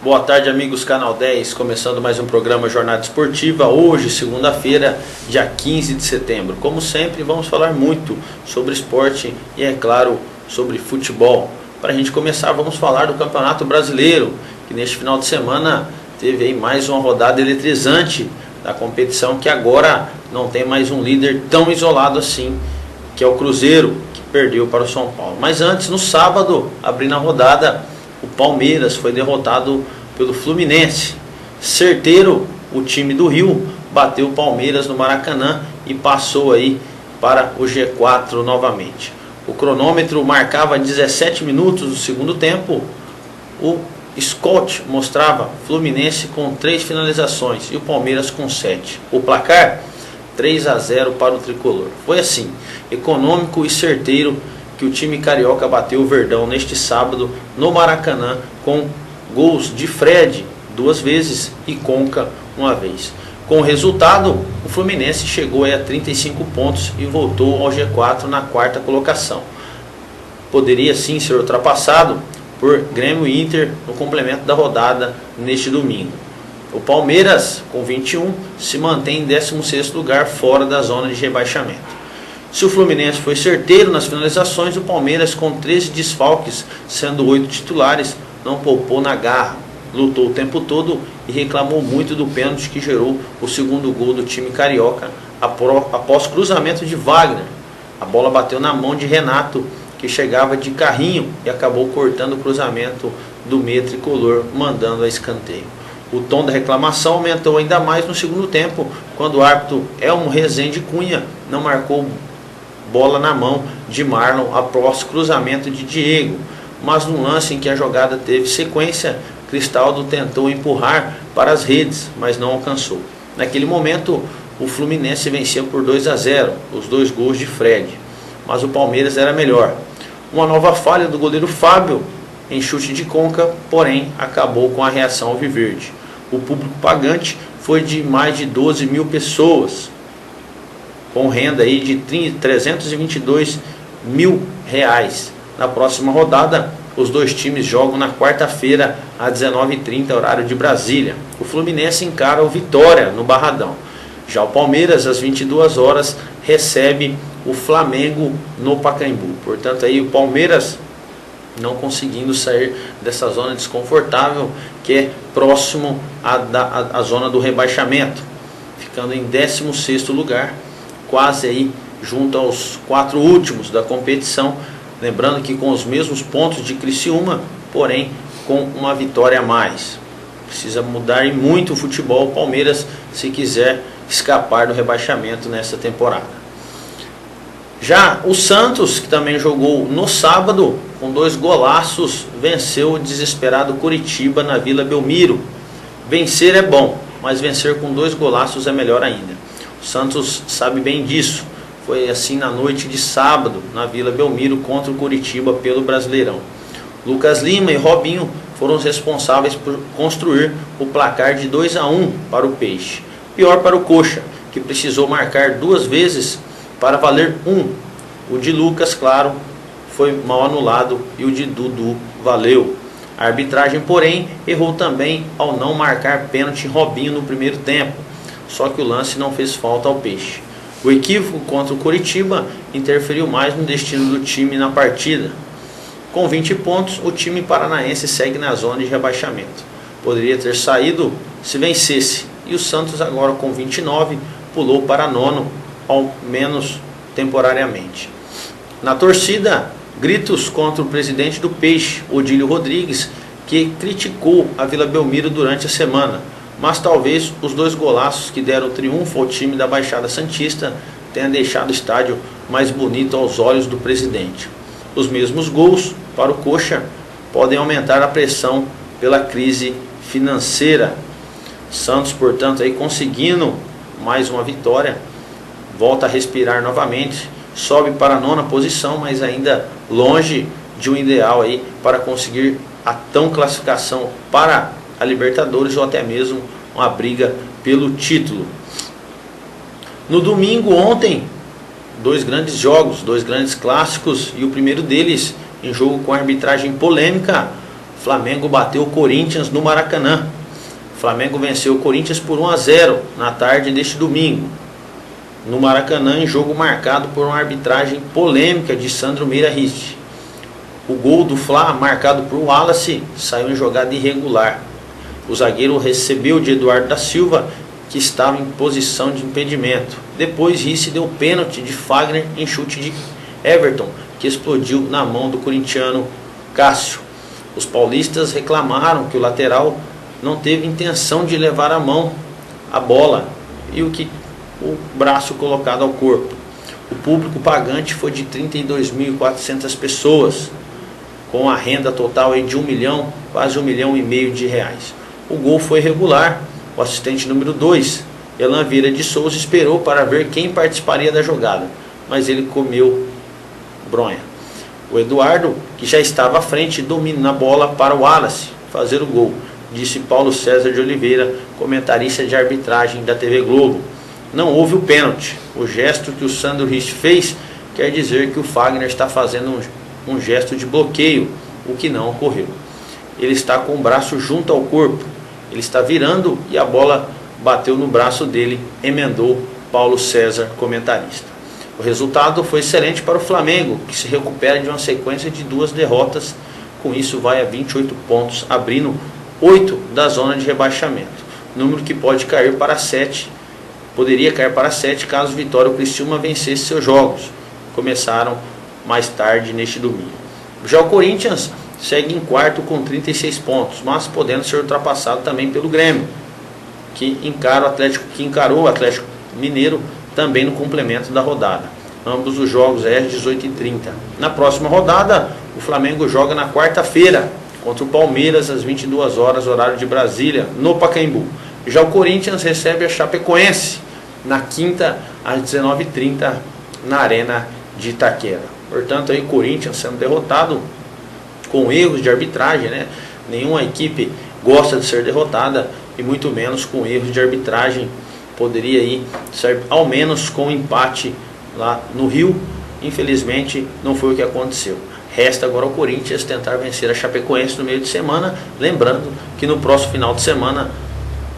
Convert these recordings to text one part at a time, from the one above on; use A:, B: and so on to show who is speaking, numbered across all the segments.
A: Boa tarde, amigos Canal 10, começando mais um programa Jornada Esportiva, hoje, segunda-feira, dia 15 de setembro. Como sempre, vamos falar muito sobre esporte e, é claro, sobre futebol. Para a gente começar, vamos falar do Campeonato Brasileiro, que neste final de semana teve aí mais uma rodada eletrizante da competição, que agora não tem mais um líder tão isolado assim, que é o Cruzeiro, que perdeu para o São Paulo. Mas antes, no sábado, abrindo a rodada, o Palmeiras foi derrotado pelo Fluminense. Certeiro, o time do Rio bateu o Palmeiras no Maracanã e passou aí para o G4 novamente. O cronômetro marcava 17 minutos do segundo tempo. O Scott mostrava Fluminense com 3 finalizações e o Palmeiras com 7. O placar 3-0 para o tricolor. Foi assim, econômico e certeiro, que o time carioca bateu o Verdão neste sábado no Maracanã, com gols de Fred 2 vezes e Conca 1 vez. Com o resultado, o Fluminense chegou a 35 pontos e voltou ao G4 na 4ª colocação. Poderia sim ser ultrapassado por Grêmio e Inter no complemento da rodada neste domingo. O Palmeiras, com 21, se mantém em 16º lugar, fora da zona de rebaixamento. Se o Fluminense foi certeiro nas finalizações, o Palmeiras, com 13 desfalques, sendo 8 titulares, não poupou na garra. Lutou o tempo todo e reclamou muito do pênalti que gerou o segundo gol do time carioca após cruzamento de Wagner. A bola bateu na mão de Renato, que chegava de carrinho e acabou cortando o cruzamento do meia tricolor, mandando a escanteio. O tom da reclamação aumentou ainda mais no segundo tempo, quando o árbitro Elmo Rezende Cunha não marcou bola na mão de Marlon após cruzamento de Diego, mas num lance em que a jogada teve sequência, Cristaldo tentou empurrar para as redes, mas não alcançou. Naquele momento, o Fluminense vencia por 2-0, os 2 gols de Fred, mas o Palmeiras era melhor. Uma nova falha do goleiro Fábio em chute de Conca, porém acabou com a reação alviverde. O público pagante foi de mais de 12 mil pessoas, com renda aí de 322 mil reais. Na próxima rodada, os 2 times jogam na quarta-feira, às 19h30, horário de Brasília. O Fluminense encara o Vitória, no Barradão. Já o Palmeiras, às 22 horas, recebe o Flamengo no Pacaembu. Portanto, aí o Palmeiras não conseguindo sair dessa zona desconfortável, que é próximo à zona do rebaixamento, ficando em 16º lugar, quase aí junto aos 4 últimos da competição, lembrando que com os mesmos pontos de Criciúma, porém com uma vitória a mais. Precisa mudar muito o futebol o Palmeiras se quiser escapar do rebaixamento nessa temporada. Já o Santos, que também jogou no sábado, com 2 golaços, venceu o desesperado Curitiba na Vila Belmiro. Vencer é bom, mas vencer com 2 golaços é melhor ainda. O Santos sabe bem disso. Foi assim na noite de sábado, na Vila Belmiro, contra o Curitiba pelo Brasileirão. Lucas Lima e Robinho foram os responsáveis por construir o placar de 2-1 para o Peixe. Pior para o Coxa, que precisou marcar 2 vezes para valer 1. O de Lucas, claro, foi mal anulado e o de Dudu valeu. A arbitragem, porém, errou também ao não marcar pênalti Robinho no primeiro tempo. Só que o lance não fez falta ao Peixe. O equívoco contra o Curitiba interferiu mais no destino do time na partida. Com 20 pontos, o time paranaense segue na zona de rebaixamento. Poderia ter saído se vencesse. E o Santos, agora com 29, pulou para 9º, ao menos temporariamente. Na torcida, gritos contra o presidente do Peixe, Odílio Rodrigues, que criticou a Vila Belmiro durante a semana. Mas talvez os 2 golaços que deram triunfo ao time da Baixada Santista tenham deixado o estádio mais bonito aos olhos do presidente. Os mesmos gols para o Coxa podem aumentar a pressão pela crise financeira. Santos, portanto, aí conseguindo mais uma vitória, volta a respirar novamente, sobe para a 9ª posição, mas ainda longe de um ideal aí para conseguir a tão classificação para a Libertadores ou até mesmo uma briga pelo título. No domingo, ontem, 2 grandes jogos, 2 grandes clássicos, e o primeiro deles, em jogo com arbitragem polêmica, Flamengo bateu o Corinthians no Maracanã. O Flamengo venceu o Corinthians por 1-0 na tarde deste domingo, no Maracanã, em jogo marcado por uma arbitragem polêmica de Sandro Meira Ricci. O gol do Fla, marcado por Wallace, saiu em jogada irregular. O zagueiro recebeu de Eduardo da Silva, que estava em posição de impedimento. Depois Ricci deu pênalti de Fagner em chute de Everton, que explodiu na mão do corintiano Cássio. Os paulistas reclamaram que o lateral não teve intenção de levar a mão à bola e o braço colocado ao corpo. O público pagante foi de 32.400 pessoas, com a renda total de quase 1,5 milhão de reais. O gol foi regular. O assistente número 2, Elan Vieira de Souza, esperou para ver quem participaria da jogada, mas ele comeu bronha. O Eduardo, que já estava à frente, domina a bola para o Wallace fazer o gol, disse Paulo César de Oliveira, comentarista de arbitragem da TV Globo. Não houve o pênalti. O gesto que o Sandro Ricci fez quer dizer que o Fagner está fazendo um gesto de bloqueio, o que não ocorreu. Ele está com o braço junto ao corpo. Ele está virando e a bola bateu no braço dele, emendou Paulo César, comentarista. O resultado foi excelente para o Flamengo, que se recupera de uma sequência de 2 derrotas. Com isso vai a 28 pontos, abrindo 8 da zona de rebaixamento. Número que pode cair para 7. Poderia cair para 7 caso Vitória ou Criciúma vencesse seus jogos. Começaram mais tarde neste domingo. Já o Corinthians segue em quarto com 36 pontos, mas podendo ser ultrapassado também pelo Grêmio, que encarou o Atlético Mineiro também no complemento da rodada. Ambos os jogos às 18h30. Na próxima rodada, o Flamengo joga na quarta-feira contra o Palmeiras às 22 horas, horário de Brasília, no Pacaembu. Já o Corinthians recebe a Chapecoense na quinta às 19h30 na Arena de Itaquera. Portanto, aí Corinthians sendo derrotado com erros de arbitragem, né? Nenhuma equipe gosta de ser derrotada e muito menos com erros de arbitragem. Poderia ir ser ao menos com um empate lá no Rio. Infelizmente não foi o que aconteceu. Resta agora ao Corinthians tentar vencer a Chapecoense no meio de semana, lembrando que no próximo final de semana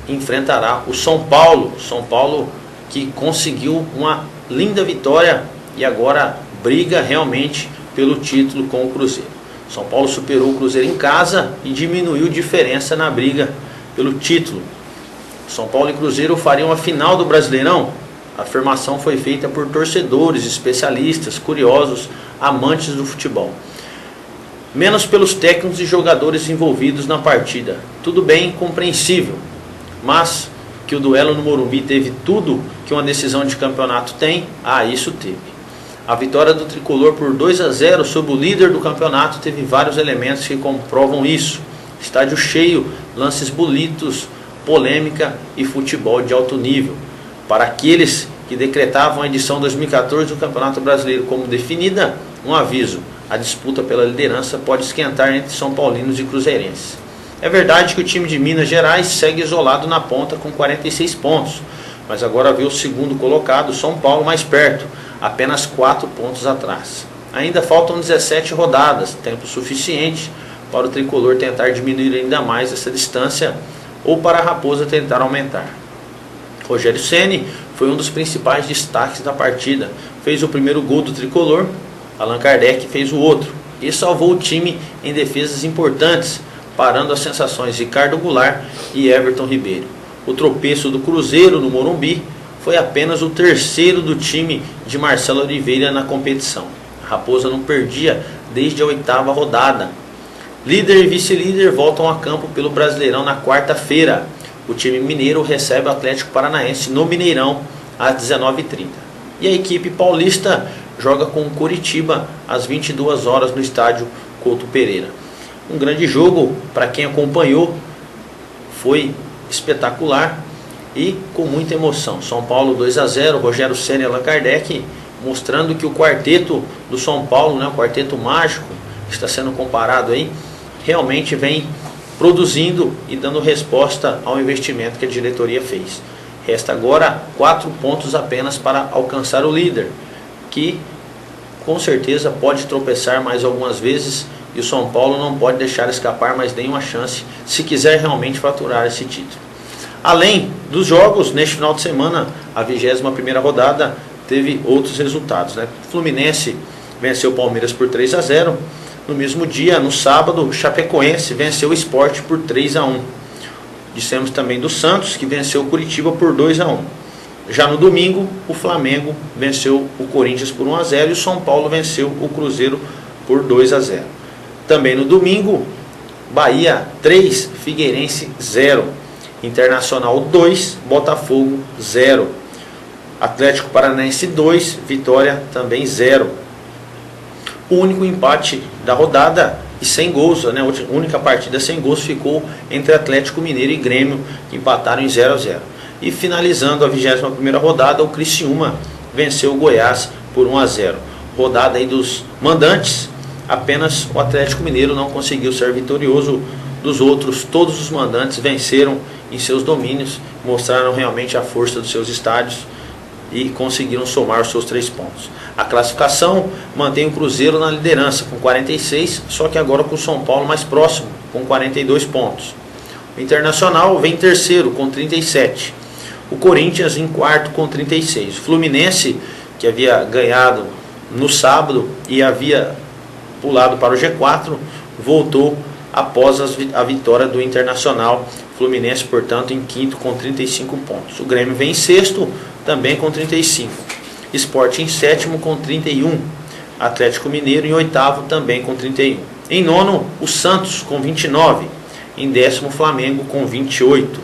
A: enfrentará o São Paulo. São Paulo que conseguiu uma linda vitória e agora briga realmente pelo título com o Cruzeiro. São Paulo superou o Cruzeiro em casa e diminuiu diferença na briga pelo título. São Paulo e Cruzeiro fariam a final do Brasileirão. A afirmação foi feita por torcedores, especialistas, curiosos, amantes do futebol. Menos pelos técnicos e jogadores envolvidos na partida. Tudo bem, compreensível. Mas que o duelo no Morumbi teve tudo que uma decisão de campeonato tem, isso teve. A vitória do Tricolor por 2-0 sobre o líder do campeonato teve vários elementos que comprovam isso. Estádio cheio, lances bonitos, polêmica e futebol de alto nível. Para aqueles que decretavam a edição 2014 do Campeonato Brasileiro como definida, um aviso: a disputa pela liderança pode esquentar entre São Paulinos e Cruzeirenses. É verdade que o time de Minas Gerais segue isolado na ponta com 46 pontos, mas agora vê o segundo colocado, São Paulo, mais perto, apenas 4 pontos atrás. Ainda faltam 17 rodadas, tempo suficiente para o Tricolor tentar diminuir ainda mais essa distância ou para a Raposa tentar aumentar. Rogério Ceni foi um dos principais destaques da partida. Fez o primeiro gol do Tricolor, Allan Kardec fez o outro e salvou o time em defesas importantes, parando as sensações Ricardo Goulart e Everton Ribeiro. O tropeço do Cruzeiro no Morumbi foi apenas o terceiro do time de Marcelo Oliveira na competição. A Raposa não perdia desde a 8ª rodada. Líder e vice-líder voltam a campo pelo Brasileirão na quarta-feira. O time mineiro recebe o Atlético Paranaense no Mineirão às 19h30. E a equipe paulista joga com o Coritiba às 22 horas no estádio Couto Pereira. Um grande jogo para quem acompanhou, foi espetacular e com muita emoção. São Paulo 2-0, Rogério Ceni e Allan Kardec, mostrando que o quarteto do São Paulo, né, o quarteto mágico, que está sendo comparado aí, realmente vem produzindo e dando resposta ao investimento que a diretoria fez. Resta agora 4 pontos apenas para alcançar o líder, que com certeza pode tropeçar mais algumas vezes e o São Paulo não pode deixar escapar mais nenhuma chance se quiser realmente faturar esse título. Além dos jogos, neste final de semana, a 21ª rodada teve outros resultados, né? Fluminense venceu o Palmeiras por 3-0. No mesmo dia, no sábado, o Chapecoense venceu o Sport por 3-1. Dissemos também do Santos, que venceu o Curitiba por 2-1. Já no domingo, o Flamengo venceu o Corinthians por 1-0 e o São Paulo venceu o Cruzeiro por 2-0. Também no domingo, Bahia 3, Figueirense 0. Internacional 2, Botafogo 0. Atlético Paranaense 2, Vitória também 0. O único empate da rodada e sem gols, né? A única partida sem gols ficou entre Atlético Mineiro e Grêmio, que empataram em 0-0. E finalizando a 21ª rodada, o Criciúma venceu o Goiás por 1-0. Rodada aí dos mandantes, apenas o Atlético Mineiro não conseguiu ser vitorioso. Dos outros, todos os mandantes venceram em seus domínios, mostraram realmente a força dos seus estádios e conseguiram somar os seus 3 pontos. A classificação mantém o Cruzeiro na liderança com 46, só que agora com o São Paulo mais próximo, com 42 pontos. O Internacional vem em terceiro com 37. O Corinthians em quarto com 36. O Fluminense, que havia ganhado no sábado e havia pulado para o G4, voltou após a vitória do Internacional. Fluminense, portanto, em quinto com 35 pontos. O Grêmio vem em sexto, também com 35. Sport em sétimo com 31. Atlético Mineiro em oitavo, também com 31. Em nono, o Santos com 29. Em décimo, o Flamengo com 28.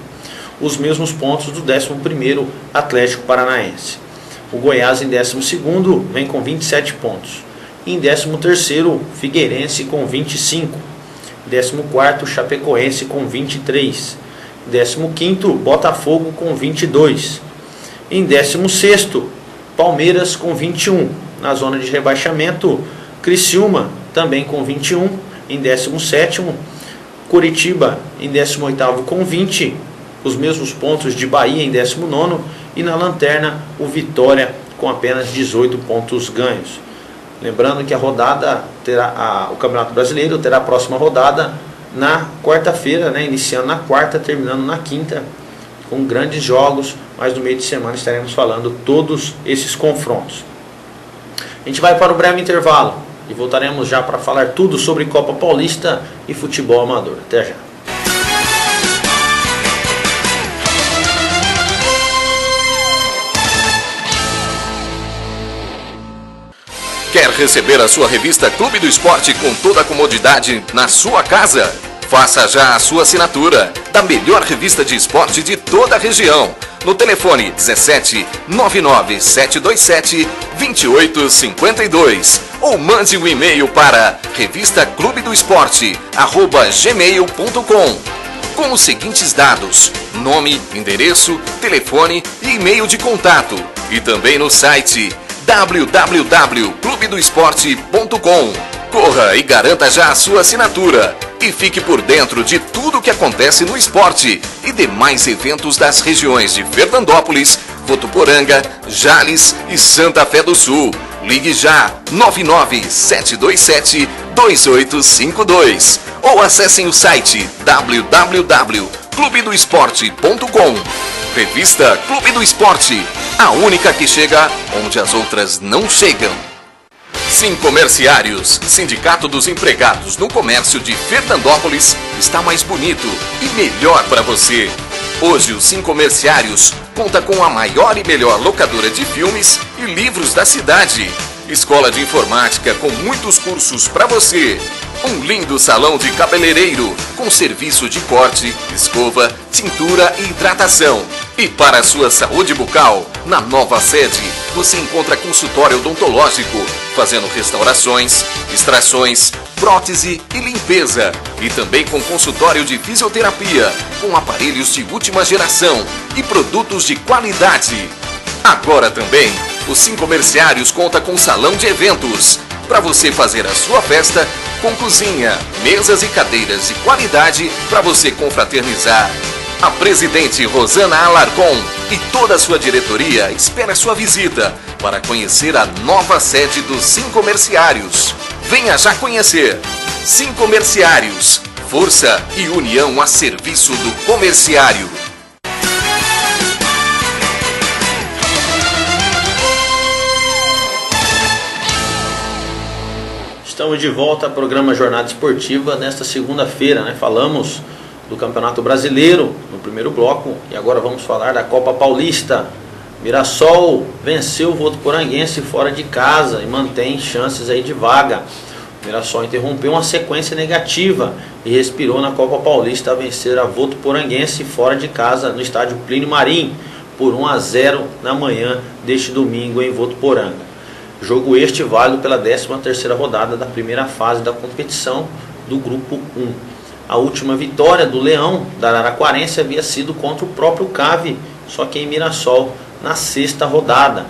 A: Os mesmos pontos do 11º Atlético Paranaense. O Goiás em 12º vem com 27 pontos. Em 13º, Figueirense com 25. 14º, Chapecoense com 23. 15º, Botafogo com 22. Em 16º, Palmeiras com 21. Na zona de rebaixamento, Criciúma também com 21. Em 17º, Curitiba em 18º com 20. Os mesmos pontos de Bahia em 19º. E na lanterna, o Vitória com apenas 18 pontos ganhos. Lembrando que a rodada terá o Campeonato Brasileiro terá a próxima rodada na quarta-feira, né, iniciando na quarta, terminando na quinta, com grandes jogos, mas no meio de semana estaremos falando todos esses confrontos. A gente vai para o breve intervalo e voltaremos já para falar tudo sobre Copa Paulista e futebol amador. Até já.
B: Quer receber a sua revista Clube do Esporte com toda a comodidade na sua casa? Faça já a sua assinatura da melhor revista de esporte de toda a região. No telefone 17 99 727 2852 ou mande um e-mail para revistaclubedoesporte@gmail.com com os seguintes dados: nome, endereço, telefone e e-mail de contato, e também no site www.clubedoesporte.com. Corra e garanta já a sua assinatura e fique por dentro de tudo o que acontece no esporte e demais eventos das regiões de Fernandópolis, Votuporanga, Jales e Santa Fé do Sul. Ligue já 99-727-2852 ou acessem o site www.clubedoesporte.com. Revista Clube do Esporte, a única que chega onde as outras não chegam. Sincomerciários, Sindicato dos Empregados no Comércio de Fernandópolis, está mais bonito e melhor para você. Hoje o Sincomerciários conta com a maior e melhor locadora de filmes e livros da cidade. Escola de informática com muitos cursos para você. Um lindo salão de cabeleireiro com serviço de corte, escova, tintura e hidratação. E para a sua saúde bucal, na nova sede, você encontra consultório odontológico, fazendo restaurações, extrações, prótese e limpeza. E também com consultório de fisioterapia, com aparelhos de última geração e produtos de qualidade. Agora também, o Sincomerciários conta com salão de eventos, para você fazer a sua festa com cozinha, mesas e cadeiras de qualidade para você confraternizar. A presidente Rosana Alarcon e toda a sua diretoria espera sua visita para conhecer a nova sede dos Sincomerciários. Venha já conhecer! Sincomerciários, força e união a serviço do comerciário.
A: Estamos de volta ao programa Jornada Esportiva nesta segunda-feira, né? Falamos do Campeonato Brasileiro no primeiro bloco e agora vamos falar da Copa Paulista. Mirassol venceu o Votuporanguense fora de casa e mantém chances aí de vaga. O Mirassol interrompeu uma sequência negativa e respirou na Copa Paulista a vencer a Votuporanguense fora de casa no estádio Plínio Marim por 1-0 na manhã deste domingo em Votuporanga. Jogo este válido pela 13ª rodada da primeira fase da competição do Grupo 1. A última vitória do Leão da Araraquarense havia sido contra o próprio CAV, só que em Mirassol, na 6ª rodada.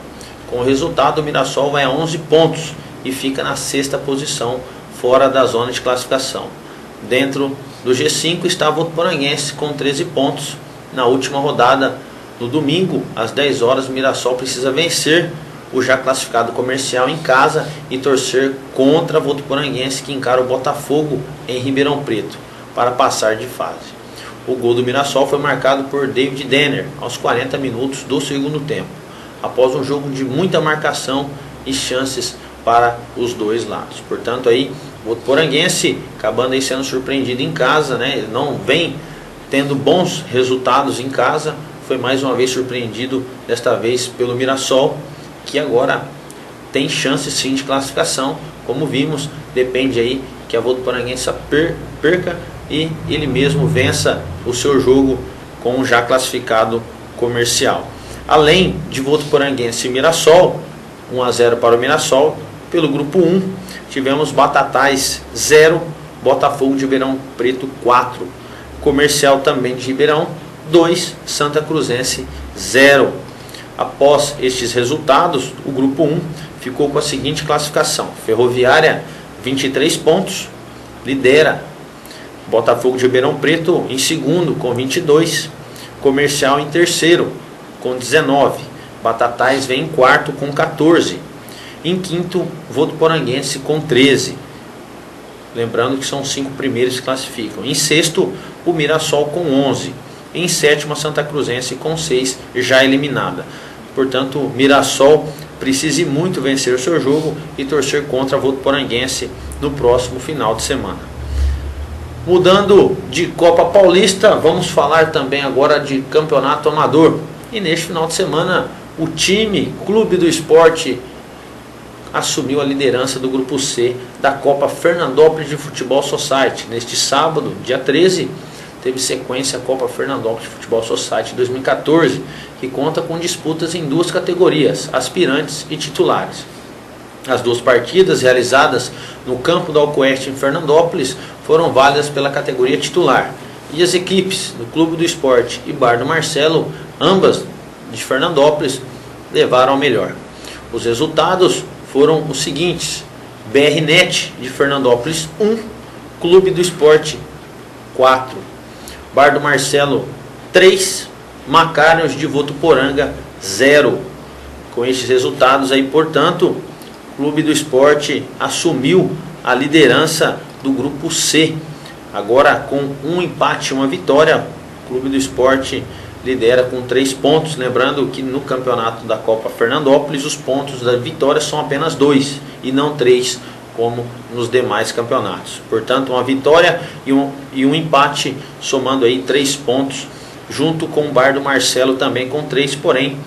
A: Com o resultado, o Mirassol vai a 11 pontos e fica na 6ª posição, fora da zona de classificação. Dentro do G5 está o Votuporanguense com 13 pontos. Na última rodada, no domingo, às 10 horas, o Mirassol precisa vencer o já classificado Comercial em casa e torcer contra a Votuporanguense, que encara o Botafogo em Ribeirão Preto para passar de fase. O gol do Mirassol foi marcado por David Denner aos 40 minutos do segundo tempo, após um jogo de muita marcação e chances para os dois lados. Portanto, aí o Votuporanguense acabando aí sendo surpreendido em casa, né? Ele não vem tendo bons resultados em casa, foi mais uma vez surpreendido, desta vez pelo Mirassol, que agora tem chance sim de classificação. Como vimos, depende aí que a Votuporanguense perca e ele mesmo vença o seu jogo com o já classificado Comercial. Além de Votuporanguense e Mirassol, 1-0 para o Mirassol. Pelo grupo 1 tivemos Batatais 0, Botafogo de Ribeirão Preto 4, Comercial também de Ribeirão 2, Santa Cruzense 0. Após estes resultados, o grupo 1 ficou com a seguinte classificação: Ferroviária 23 pontos, lidera. Botafogo de Ribeirão Preto em segundo com 22, Comercial em terceiro com 19, Batatais vem em quarto com 14, em quinto Votuporanguense com 13. Lembrando que são os 5 primeiros que classificam. Em sexto, o Mirassol com 11. Em sétimo, a Santa Cruzense com 6, já eliminada. Portanto, Mirassol precisa muito vencer o seu jogo e torcer contra a Votuporanguense no próximo final de semana. Mudando de Copa Paulista, vamos falar também agora de Campeonato Amador. E neste final de semana, o time Clube do Esporte assumiu a liderança do Grupo C da Copa Fernandópolis de Futebol Society. Neste sábado, dia 13, teve sequência a Copa Fernandópolis de Futebol Society 2014, que conta com disputas em 2 categorias, aspirantes e titulares. As 2 partidas realizadas no campo da Alcoeste em Fernandópolis foram válidas pela categoria titular. E as equipes do Clube do Esporte e Bar do Marcelo, ambas de Fernandópolis, levaram ao melhor. Os resultados foram os seguintes: BRnet de Fernandópolis 1, Clube do Esporte 4, Bar do Marcelo 3, Macários de Votuporanga 0. Com estes resultados aí, portanto, o Clube do Esporte assumiu a liderança do Grupo C. Agora com um empate e uma vitória, o Clube do Esporte lidera com 3 pontos. Lembrando que no campeonato da Copa Fernandópolis os pontos da vitória são apenas 2 e não 3, como nos demais campeonatos. Portanto, uma vitória e um empate, somando aí 3 pontos, junto com o Bar do Marcelo também com 3, porém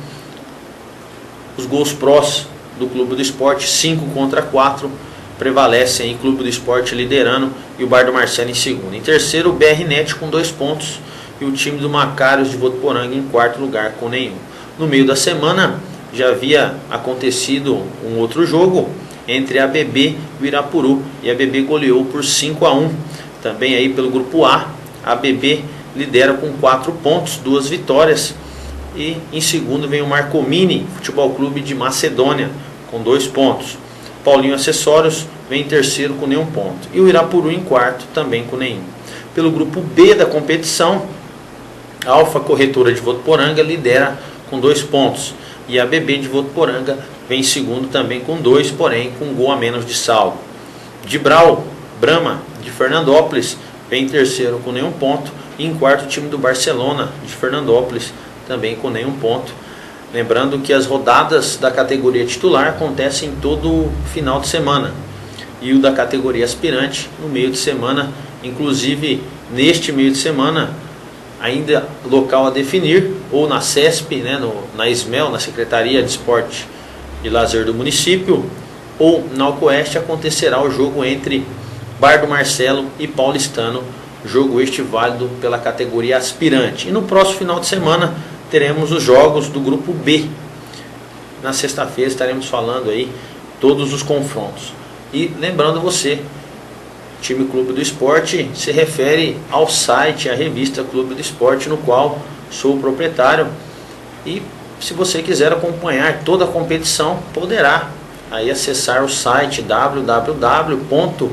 A: os gols prós do Clube do Esporte, 5 contra 4, prevalecem aí, Clube do Esporte liderando e o Bar do Marcelo em segundo. Em terceiro, o BRnet com 2 pontos e o time do Macários de Votuporanga em quarto lugar com nenhum. No meio da semana já havia acontecido um outro jogo entre a ABB e o Irapuru, e a ABB goleou por 5-1. Também aí pelo grupo A, a ABB lidera com 4 pontos, 2 vitórias, e em segundo vem o Marcomini Futebol Clube de Macedônia com 2 pontos. Paulinho Acessórios vem em terceiro com nenhum ponto, e o Irapuru em quarto também com nenhum. Pelo grupo B da competição, a Alfa Corretora de Votuporanga lidera com 2 pontos, e a ABB de Votuporanga vem em segundo também com 2, porém com um gol a menos de saldo. Dibral Brahma de Fernandópolis vem em terceiro com nenhum ponto. E em quarto, o time do Barcelona de Fernandópolis, também com nenhum ponto. Lembrando que as rodadas da categoria titular acontecem todo final de semana. E o da categoria aspirante no meio de semana. Inclusive, neste meio de semana, ainda local a definir, ou na CESP, né, na SMEL, na Secretaria de Esporte e Lazer do município, ou na Alcoeste, acontecerá o jogo entre Bar do Marcelo e Paulistano, jogo este válido pela categoria aspirante. E no próximo final de semana teremos os jogos do grupo B. Na sexta-feira estaremos falando aí todos os confrontos. E lembrando você, time Clube do Esporte se refere ao site, à revista Clube do Esporte, no qual sou o proprietário. E se você quiser acompanhar toda a competição, poderá aí acessar o site www.clube,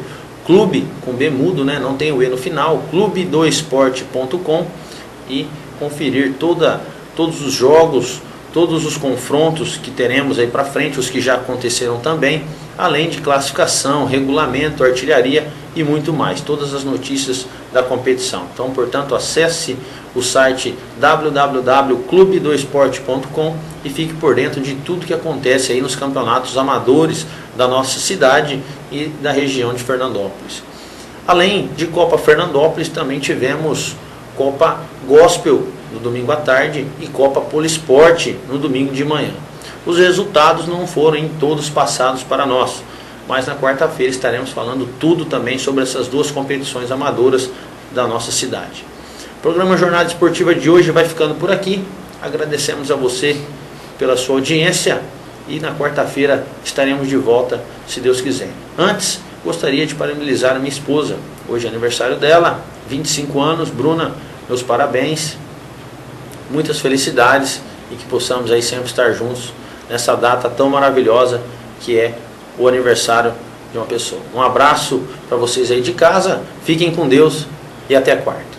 A: com B mudo, né? Não tem o E no final, clubedoesporte.com, e conferir todos os jogos, todos os confrontos que teremos aí para frente, os que já aconteceram também, além de classificação, regulamento, artilharia e muito mais, todas as notícias da competição. Então, portanto, acesse o site www.clubedoesporte.com e fique por dentro de tudo que acontece aí nos campeonatos amadores da nossa cidade e da região de Fernandópolis. Além de Copa Fernandópolis, também tivemos Copa Gospel no domingo à tarde e Copa Poliesporte no domingo de manhã. Os resultados não foram todos passados para nós, mas na quarta-feira estaremos falando tudo também sobre essas duas competições amadoras da nossa cidade. O programa Jornada Esportiva de hoje vai ficando por aqui. Agradecemos a você pela sua audiência e na quarta-feira estaremos de volta, se Deus quiser. Antes, gostaria de parabenizar a minha esposa. Hoje é aniversário dela, 25 anos. Bruna, meus parabéns, muitas felicidades e que possamos aí sempre estar juntos nessa data tão maravilhosa que é o aniversário de uma pessoa. Um abraço para vocês aí de casa, fiquem com Deus e até a quarta.